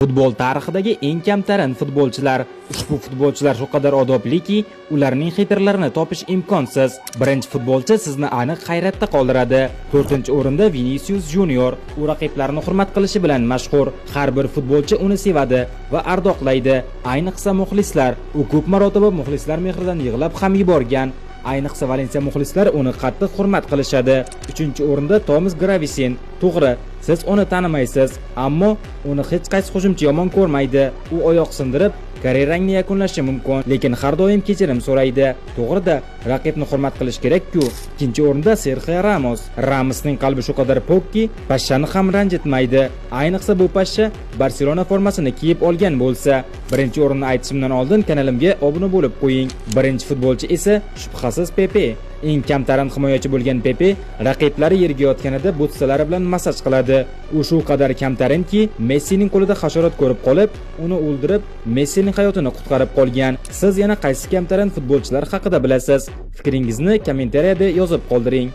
Futbol tarixidagi eng kamtarin futbolchilar. Ushbu futbolchilar shu qadar odobliki, ularning xakerlarini topish imkonsiz. Birinchi futbolchi sizni aniq hayratda qoldiradi. 4-o'rinda Vinicius Junior. U raqiblarini hurmat qilishi bilan mashhur. Har bir futbolchi uni sevadi va ardoqlaydi. Ayniqsa muxlislar. U ko'p marotaba muxlislar mehridan yig'lab ham yuborgan. Ayniqsa Valensiya muxlislari uni qattiq hurmat qilishadi. 3-o'rinda Thomas Gravesen. To'g'ri, siz uni tanimaysiz, ammo uni hech qaysi hujumchi yomon ko'rmaydi. U oyoq sindirib, karyerangni yakunlashi mumkin, lekin har doim kechirim so'raydi. To'g'ri-da, raqibni hurmat qilish kerak-ku. 2-o'rinda Sergio Ramos. Ramosning qalbi shu qadar pokki, pashshani ham ranjitmaydi. Ayniqsa bu pashsha Barselona formasini kiyib olgan bo'lsa. Birinchi o'rinni aytishimdan oldin kanalimga obuna bo'lib qo'ying. Birinchi futbolchi esa shubhasiz Pepe. Eng kamtarin himoyachi bo'lgan Pepe raqiblari yerga yotganida butsalari bilan massaj qiladi. U shu qadar kamtarinki, Messining qo'lida hasharot ko'rib qolib, uni o'ldirib, Messining hayotini qutqarib qolgan. Siz yana qaysi kamtarin futbolchilar haqida bilasiz? Fikringizni kommentariyada yozib qoldiring.